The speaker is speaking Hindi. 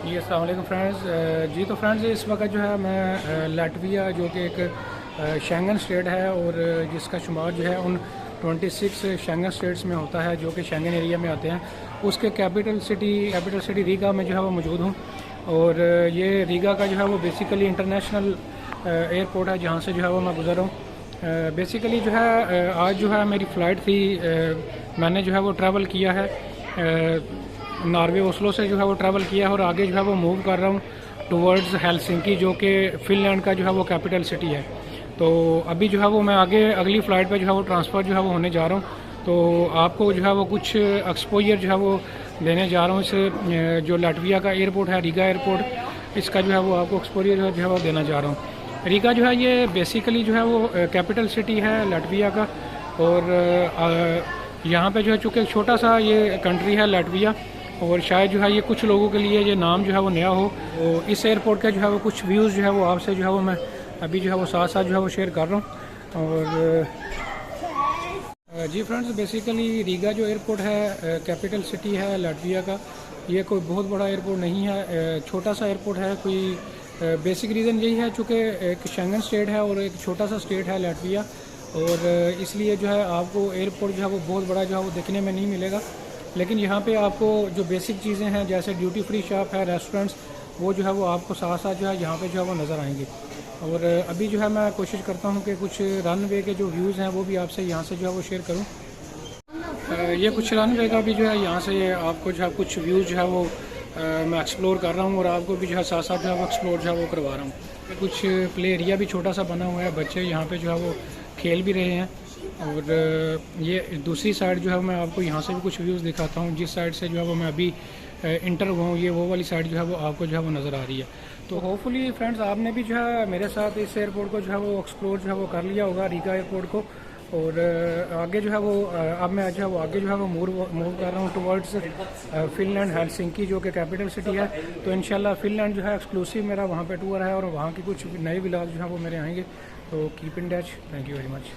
जी अस्सलाम वालेकुम फ्रेंड्स। जी तो फ्रेंड्स इस वक्त जो है मैं लाटविया जो कि एक शेंगन स्टेट है और जिसका शुमार जो है उन 26 शेंगन स्टेट्स में होता है जो कि शेंगन एरिया में आते हैं। उसके कैपिटल सिटी रीगा में जो है वो मौजूद हूँ। और ये रीगा का जो है वो बेसिकली इंटरनेशनल एयरपोर्ट है जहाँ से जो है वो मैं गुज़र रहा हूँ। बेसिकली जो है आज जो है मेरी फ़्लाइट थी। मैंने जो है वो ट्रैवल किया है नॉर्वे ओस्लो से जो है वो ट्रैवल किया है और आगे जो है वो मूव कर रहा हूँ टुवर्ड्स हेलसिंकी जो कि फ़िनलैंड का जो है वो कैपिटल सिटी है। तो अभी जो है वो मैं आगे अगली फ़्लाइट पे जो है वो ट्रांसफ़र जो है वो होने जा रहा हूँ। तो आपको जो है वो कुछ एक्सपोजर जो है वो देने जा रहा हूँ इस जो लाटविया का एयरपोर्ट है रीगा एयरपोर्ट, इसका जो है वो आपको एक्सपोजर जो है वो देना जा रहा हूँ। रीगा जो है ये बेसिकली जो है वो कैपिटल सिटी है लाटविया का। और यहाँ पे जो है चूँकि छोटा सा ये कंट्री है लाटविया और शायद जो है ये कुछ लोगों के लिए ये नाम जो है वो नया हो। तो इस एयरपोर्ट का जो है वो कुछ व्यूज़ जो है वो आपसे जो है वो मैं अभी जो है वो साथ साथ जो है वो शेयर कर रहा हूँ। और जी फ्रेंड्स बेसिकली रीगा जो एयरपोर्ट है कैपिटल सिटी है लाटविया का, ये कोई बहुत बड़ा एयरपोर्ट नहीं है, छोटा सा एयरपोर्ट है। कोई बेसिक रीज़न यही है चूँकि एक शेंगन स्टेट है और एक छोटा सा स्टेट है लाटविया, और इसलिए जो है आपको एयरपोर्ट जो है वो बहुत बड़ा जो है वो देखने में नहीं मिलेगा। लेकिन यहाँ पे आपको जो बेसिक चीज़ें हैं जैसे ड्यूटी फ्री शॉप है, रेस्टोरेंट्स, वो जो है वो आपको साथ साथ जो है यहाँ पे जो है वो नज़र आएंगे। और अभी जो है मैं कोशिश करता हूँ कि कुछ रन वे के जो व्यूज़ हैं वो भी आपसे यहाँ से जो है वो शेयर करूँ। ये कुछ रन वे का भी जो है यहाँ से आपको जो है कुछ व्यूज़ जो है वो मैं एक्सप्लोर कर रहा हूँ और आपको भी जो है साथ साथ जो है वो एक्सप्लोर जो है वो करवा रहा हूँ। कुछ प्ले एरिया भी छोटा सा बना हुआ है, बच्चे यहाँ पे जो है वो खेल भी रहे हैं। और ये दूसरी साइड जो है मैं आपको यहाँ से भी कुछ व्यूज़ दिखाता हूँ। जिस साइड से जो है वो मैं अभी इंटर हुआ हूँ, ये वो वाली साइड जो है वो आपको जो है वो नज़र आ रही है। तो होपफुली फ्रेंड्स आपने भी जो है मेरे साथ इस एयरपोर्ट को जो है वो एक्सप्लोर जो है वो कर लिया होगा, रीगा एयरपोर्ट को। और आगे जो है वो अब मैं जो है वो आगे जो है वो मूव कर रहा हूँ टुवर्ड्स फिनलैंड हेलसिंकी जो कि कैपिटल सिटी है। तो इंशाल्लाह फिनलैंड जो है एक्सक्लूसिव मेरा वहाँ पे टूर है और वहाँ की कुछ नए व्लॉग जो है वो मेरे आएंगे। तो keep in touch. Thank you very much.